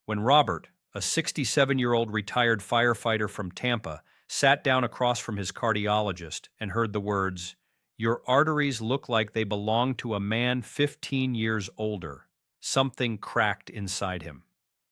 When Robert, a 67-year-old retired firefighter from Tampa, sat down across from his cardiologist and heard the words, "Your arteries look like they belong to a man 15 years older," something cracked inside him.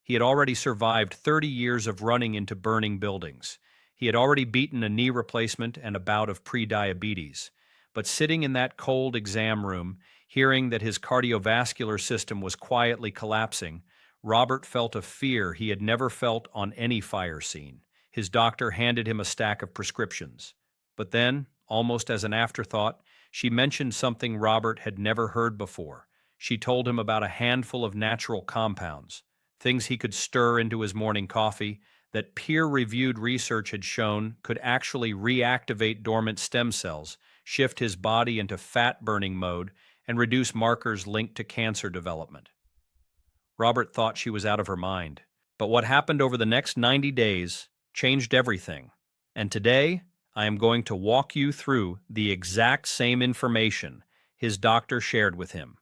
He had already survived 30 years of running into burning buildings. He had already beaten a knee replacement and a bout of prediabetes. But sitting in that cold exam room, hearing that his cardiovascular system was quietly collapsing, Robert felt a fear he had never felt on any fire scene. His doctor handed him a stack of prescriptions. But then, almost as an afterthought, she mentioned something Robert had never heard before. She told him about a handful of natural compounds, things he could stir into his morning coffee, that peer-reviewed research had shown could actually reactivate dormant stem cells, shift his body into fat-burning mode, and reduce markers linked to cancer development. Robert thought she was out of her mind. But what happened over the next 90 days changed everything. And today, I am going to walk you through the exact same information his doctor shared with him.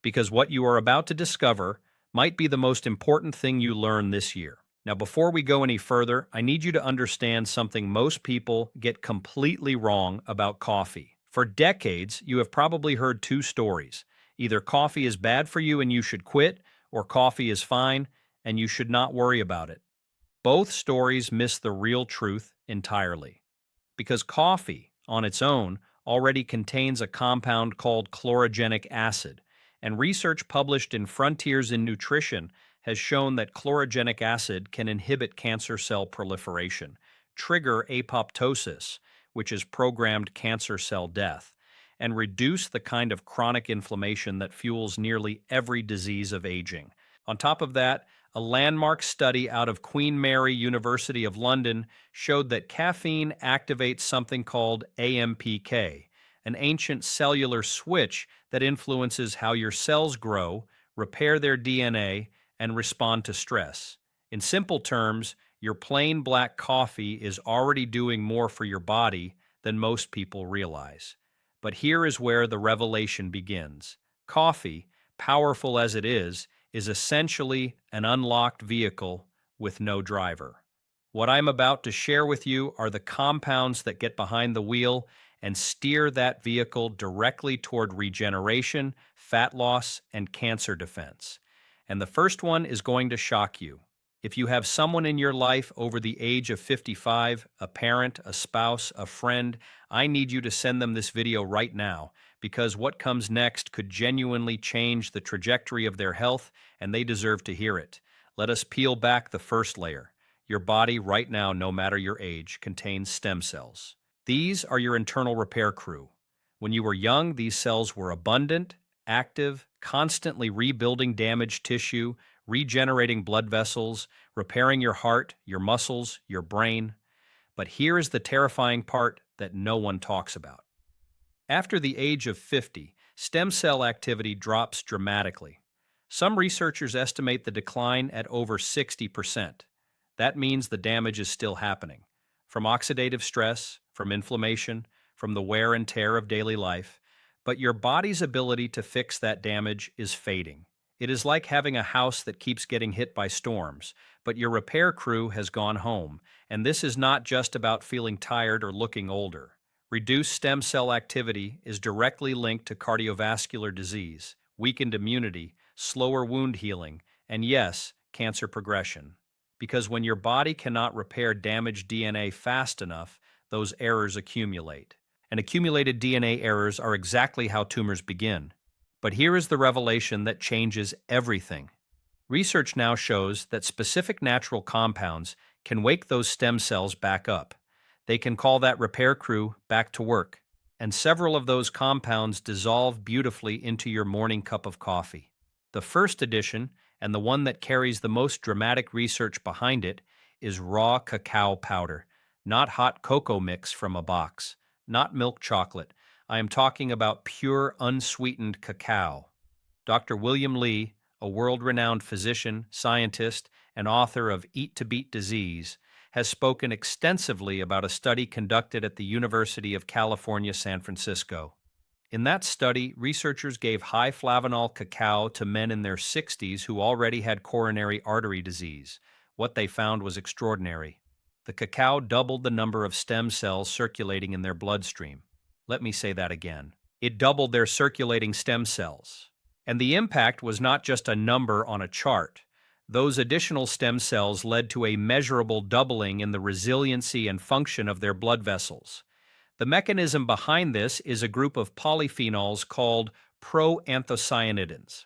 Because what you are about to discover might be the most important thing you learn this year. Now, before we go any further, I need you to understand something most people get completely wrong about coffee. For decades, you have probably heard two stories. Either coffee is bad for you and you should quit, or coffee is fine and you should not worry about it. Both stories miss the real truth entirely. Because coffee, on its own, already contains a compound called chlorogenic acid, and research published in Frontiers in Nutrition has shown that chlorogenic acid can inhibit cancer cell proliferation, trigger apoptosis, which is programmed cancer cell death, and reduce the kind of chronic inflammation that fuels nearly every disease of aging. On top of that, a landmark study out of Queen Mary University of London showed that caffeine activates something called AMPK, an ancient cellular switch that influences how your cells grow, repair their DNA, and respond to stress. In simple terms, your plain black coffee is already doing more for your body than most people realize. But here is where the revelation begins. Coffee, powerful as it is essentially an unlocked vehicle with no driver. What I'm about to share with you are the compounds that get behind the wheel and steer that vehicle directly toward regeneration, fat loss, and cancer defense. And the first one is going to shock you. If you have someone in your life over the age of 55, a parent, a spouse, a friend, I need you to send them this video right now, because what comes next could genuinely change the trajectory of their health, and they deserve to hear it. Let us peel back the first layer. Your body right now, no matter your age, contains stem cells. These are your internal repair crew. When you were young, these cells were abundant, active, constantly rebuilding damaged tissue, regenerating blood vessels, repairing your heart, your muscles, your brain. But here is the terrifying part that no one talks about. After the age of 50, stem cell activity drops dramatically. Some researchers estimate the decline at over 60%. That means the damage is still happening. From oxidative stress, from inflammation, from the wear and tear of daily life, but your body's ability to fix that damage is fading. It is like having a house that keeps getting hit by storms, but your repair crew has gone home, and this is not just about feeling tired or looking older. Reduced stem cell activity is directly linked to cardiovascular disease, weakened immunity, slower wound healing, and yes, cancer progression. Because when your body cannot repair damaged DNA fast enough, those errors accumulate. And accumulated DNA errors are exactly how tumors begin. But here is the revelation that changes everything. Research now shows that specific natural compounds can wake those stem cells back up. They can call that repair crew back to work. And several of those compounds dissolve beautifully into your morning cup of coffee. The first addition, and the one that carries the most dramatic research behind it, is raw cacao powder, not hot cocoa mix from a box, not milk chocolate. I am talking about pure, unsweetened cacao. Dr. William Li, a world-renowned physician, scientist, and author of Eat to Beat Disease, has spoken extensively about a study conducted at the University of California, San Francisco. In that study, researchers gave high flavanol cacao to men in their 60s who already had coronary artery disease. What they found was extraordinary. The cacao doubled the number of stem cells circulating in their bloodstream. Let me say that again. It doubled their circulating stem cells. And the impact was not just a number on a chart. Those additional stem cells led to a measurable doubling in the resiliency and function of their blood vessels. The mechanism behind this is a group of polyphenols called proanthocyanidins.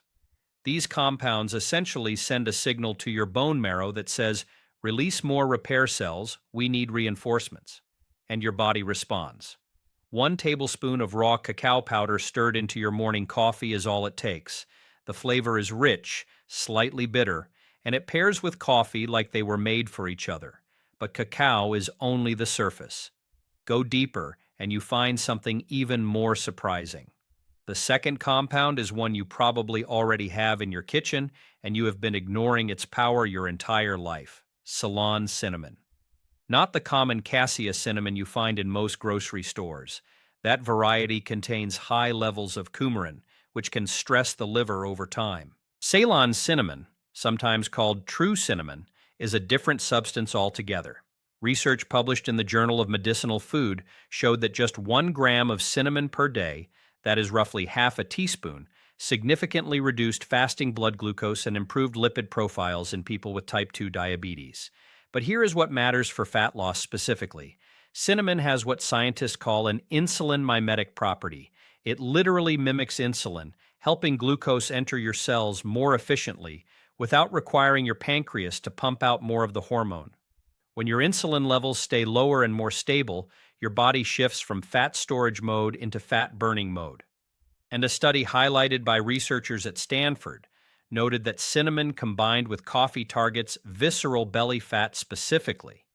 These compounds essentially send a signal to your bone marrow that says, release more repair cells, we need reinforcements. And your body responds. 1 tablespoon of raw cacao powder stirred into your morning coffee is all it takes. The flavor is rich, slightly bitter, and it pairs with coffee like they were made for each other. But cacao is only the surface. Go deeper, and you find something even more surprising. The second compound is one you probably already have in your kitchen, and you have been ignoring its power your entire life: Ceylon cinnamon. Not the common cassia cinnamon you find in most grocery stores. That variety contains high levels of coumarin, which can stress the liver over time. Ceylon cinnamon, sometimes called true cinnamon, is a different substance altogether. Research published in the Journal of Medicinal Food showed that just 1 gram of cinnamon per day, that is roughly half a teaspoon, significantly reduced fasting blood glucose and improved lipid profiles in people with type 2 diabetes. But here is what matters for fat loss specifically. Cinnamon has what scientists call an insulin mimetic property. It literally mimics insulin, helping glucose enter your cells more efficiently without requiring your pancreas to pump out more of the hormone. When your insulin levels stay lower and more stable, your body shifts from fat storage mode into fat burning mode. And a study highlighted by researchers at Stanford noted that cinnamon combined with coffee targets visceral belly fat specifically,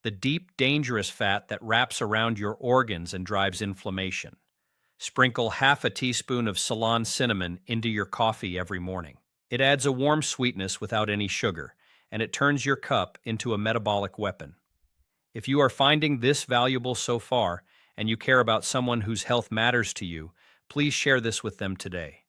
the deep, dangerous fat that wraps around your organs and drives inflammation. Sprinkle half a teaspoon of Ceylon cinnamon into your coffee every morning. It adds a warm sweetness without any sugar, and it turns your cup into a metabolic weapon. If you are finding this valuable so far, and you care about someone whose health matters to you, please share this with them today.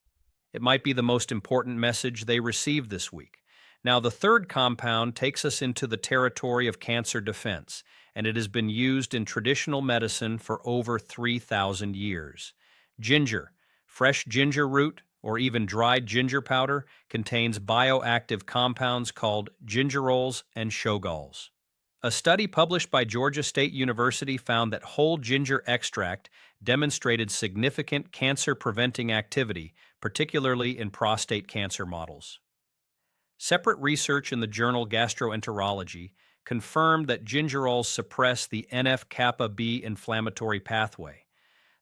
It might be the most important message they receive this week. Now, the third compound takes us into the territory of cancer defense, and it has been used in traditional medicine for over 3,000 years. Ginger, fresh ginger root, or even dried ginger powder, contains bioactive compounds called gingerols and shogals. A study published by Georgia State University found that whole ginger extract demonstrated significant cancer-preventing activity, particularly in prostate cancer models. Separate research in the journal Gastroenterology confirmed that gingerols suppress the NF-kappa B inflammatory pathway,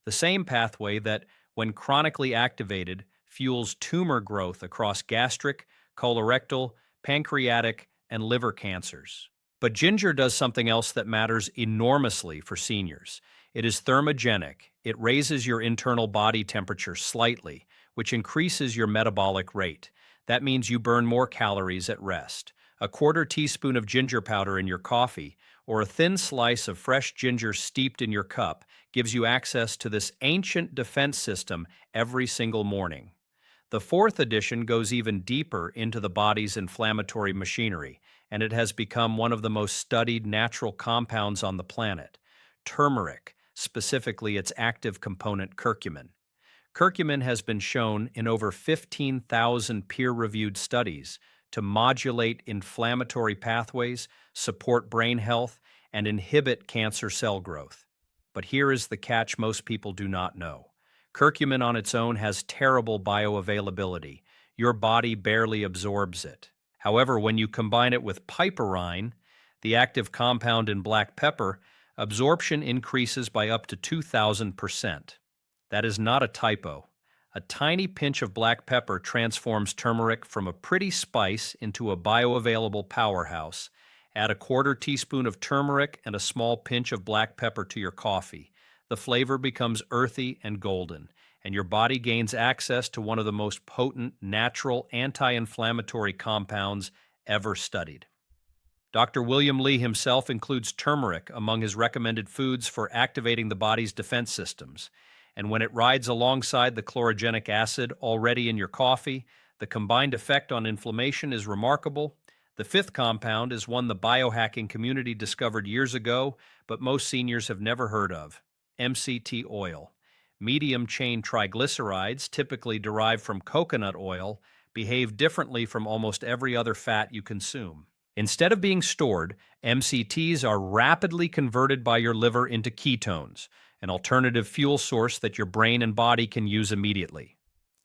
the same pathway that, when chronically activated, fuels tumor growth across gastric, colorectal, pancreatic, and liver cancers. But ginger does something else that matters enormously for seniors. It is thermogenic. It raises your internal body temperature slightly, which increases your metabolic rate. That means you burn more calories at rest. A 1/4 teaspoon of ginger powder in your coffee, or a thin slice of fresh ginger steeped in your cup, gives you access to this ancient defense system every single morning. The fourth edition goes even deeper into the body's inflammatory machinery, and it has become one of the most studied natural compounds on the planet. Turmeric, specifically its active component curcumin. Curcumin has been shown in over 15,000 peer-reviewed studies to modulate inflammatory pathways, support brain health, and inhibit cancer cell growth. But here is the catch most people do not know. Curcumin on its own has terrible bioavailability. Your body barely absorbs it. However, when you combine it with piperine, the active compound in black pepper, absorption increases by up to 2,000%. That is not a typo. A tiny pinch of black pepper transforms turmeric from a pretty spice into a bioavailable powerhouse. Add a 1/4 teaspoon of turmeric and a small pinch of black pepper to your coffee. The flavor becomes earthy and golden, and your body gains access to one of the most potent natural anti-inflammatory compounds ever studied. Dr. William Lee himself includes turmeric among his recommended foods for activating the body's defense systems, And when it rides alongside the chlorogenic acid already in your coffee, the combined effect on inflammation is remarkable. The fifth compound is one the biohacking community discovered years ago, but most seniors have never heard of: MCT oil. Medium chain triglycerides, typically derived from coconut oil, behave differently from almost every other fat you consume. Instead of being stored, MCTs are rapidly converted by your liver into ketones, an alternative fuel source that your brain and body can use immediately.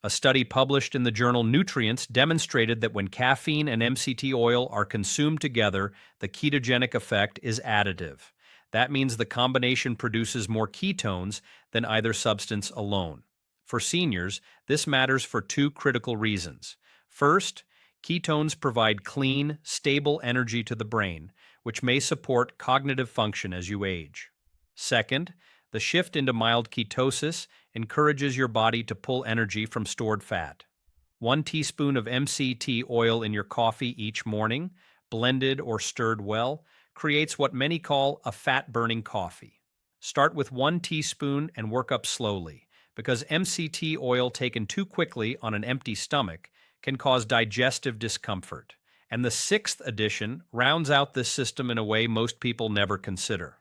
A study published in the journal Nutrients demonstrated that when caffeine and MCT oil are consumed together, the ketogenic effect is additive. That means the combination produces more ketones than either substance alone. For seniors, this matters for two critical reasons. First, ketones provide clean, stable energy to the brain, which may support cognitive function as you age. Second, the shift into mild ketosis encourages your body to pull energy from stored fat. 1 teaspoon of MCT oil in your coffee each morning, blended or stirred well, creates what many call a fat-burning coffee. Start with 1 teaspoon and work up slowly, because MCT oil taken too quickly on an empty stomach can cause digestive discomfort. And the sixth addition rounds out this system in a way most people never consider: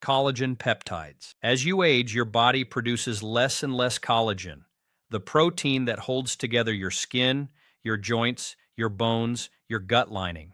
collagen peptides. As you age, your body produces less and less collagen, the protein that holds together your skin, your joints, your bones, your gut lining.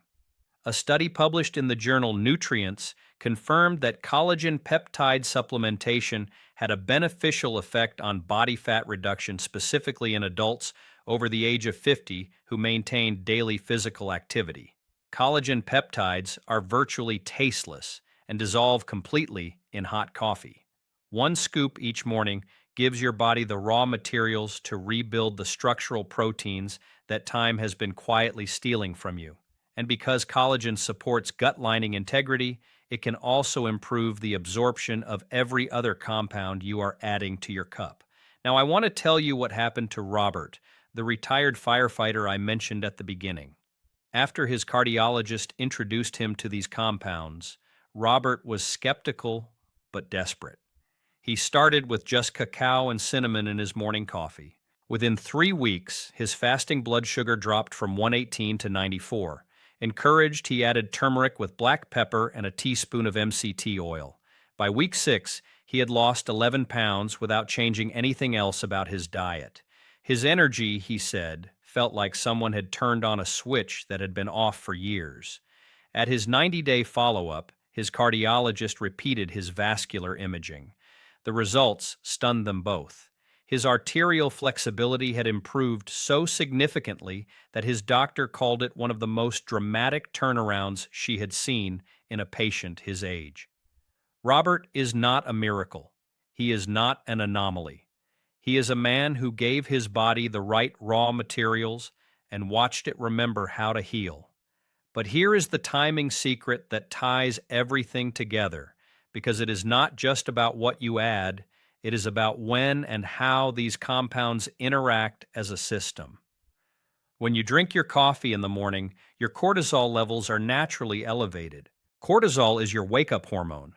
A study published in the journal Nutrients confirmed that collagen peptide supplementation had a beneficial effect on body fat reduction, specifically in adults over the age of 50 who maintained daily physical activity. Collagen peptides are virtually tasteless and dissolve completely in hot coffee. 1 scoop each morning gives your body the raw materials to rebuild the structural proteins that time has been quietly stealing from you. And because collagen supports gut lining integrity, it can also improve the absorption of every other compound you are adding to your cup. Now, I want to tell you what happened to Robert, the retired firefighter I mentioned at the beginning. After his cardiologist introduced him to these compounds, Robert was skeptical but desperate. He started with just cacao and cinnamon in his morning coffee. Within 3 weeks, his fasting blood sugar dropped from 118 to 94. Encouraged, he added turmeric with black pepper and a teaspoon of MCT oil. By week 6, he had lost 11 pounds without changing anything else about his diet. His energy, he said, felt like someone had turned on a switch that had been off for years. At his 90-day follow-up, his cardiologist repeated his vascular imaging. The results stunned them both. His arterial flexibility had improved so significantly that his doctor called it one of the most dramatic turnarounds she had seen in a patient his age. Robert is not a miracle. He is not an anomaly. He is a man who gave his body the right raw materials and watched it remember how to heal. But here is the timing secret that ties everything together, because it is not just about what you add, it is about when and how these compounds interact as a system. When you drink your coffee in the morning, your cortisol levels are naturally elevated. Cortisol is your wake-up hormone.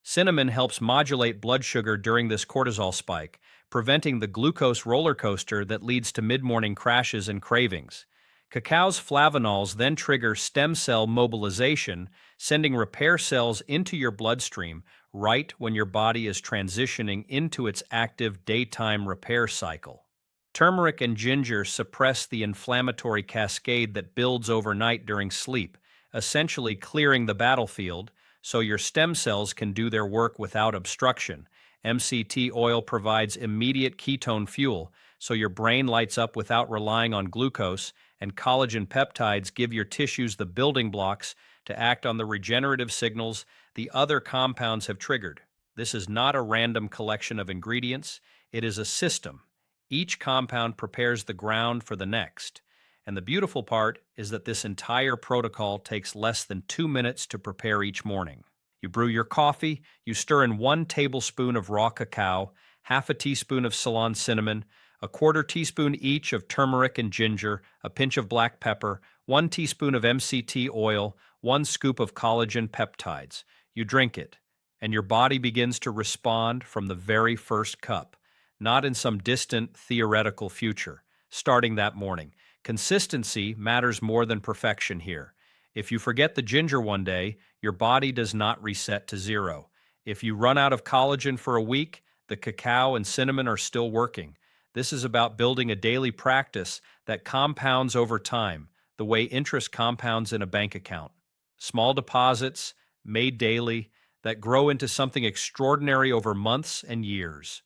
Cinnamon helps modulate blood sugar during this cortisol spike, preventing the glucose roller coaster that leads to mid-morning crashes and cravings. Cacao's flavanols then trigger stem cell mobilization, sending repair cells into your bloodstream right when your body is transitioning into its active daytime repair cycle. Turmeric and ginger suppress the inflammatory cascade that builds overnight during sleep, essentially clearing the battlefield so your stem cells can do their work without obstruction. MCT oil provides immediate ketone fuel, so your brain lights up without relying on glucose, and collagen peptides give your tissues the building blocks to act on the regenerative signals the other compounds have triggered. This is not a random collection of ingredients, it is a system. Each compound prepares the ground for the next. And the beautiful part is that this entire protocol takes less than 2 minutes to prepare each morning. You brew your coffee, you stir in 1 tablespoon of raw cacao, half a teaspoon of Ceylon cinnamon, a 1/4 teaspoon each of turmeric and ginger, a pinch of black pepper, 1 teaspoon of MCT oil, 1 scoop of collagen peptides. You drink it, and your body begins to respond from the very first cup. not in some distant theoretical future, starting that morning. Consistency matters more than perfection here. If you forget the ginger one day, your body does not reset to zero. If you run out of collagen for a week, the cacao and cinnamon are still working. This is about building a daily practice that compounds over time, the way interest compounds in a bank account. Small deposits, made daily, that grow into something extraordinary over months and years.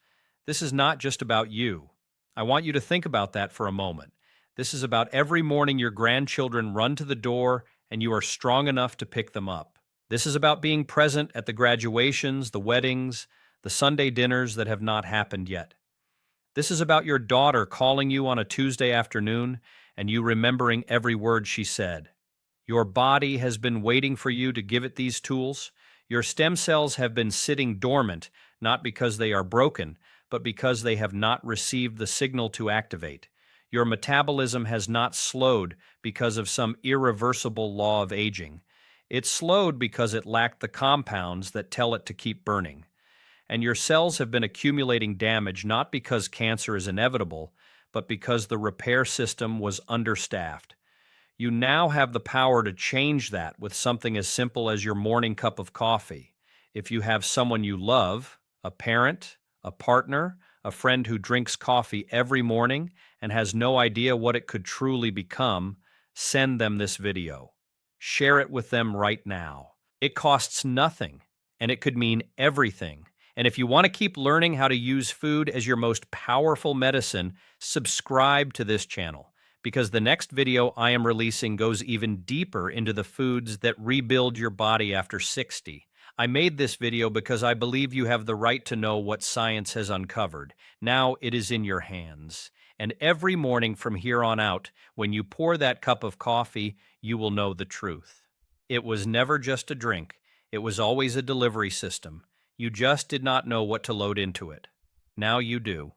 This is not just about you. I want you to think about that for a moment. This is about every morning your grandchildren run to the door and you are strong enough to pick them up. This is about being present at the graduations, the weddings, the Sunday dinners that have not happened yet. This is about your daughter calling you on a Tuesday afternoon and you remembering every word she said. Your body has been waiting for you to give it these tools. Your stem cells have been sitting dormant, not because they are broken, but because they have not received the signal to activate. Your metabolism has not slowed because of some irreversible law of aging. It slowed because it lacked the compounds that tell it to keep burning. And your cells have been accumulating damage not because cancer is inevitable, but because the repair system was understaffed. You now have the power to change that with something as simple as your morning cup of coffee. If you have someone you love, a parent, a partner, a friend who drinks coffee every morning and has no idea what it could truly become, send them this video. Share it with them right now. It costs nothing, and it could mean everything. And if you want to keep learning how to use food as your most powerful medicine, subscribe to this channel, because the next video I am releasing goes even deeper into the foods that rebuild your body after 60. I made this video because I believe you have the right to know what science has uncovered. Now it is in your hands. And every morning from here on out, when you pour that cup of coffee, you will know the truth. It was never just a drink. It was always a delivery system. You just did not know what to load into it. Now you do.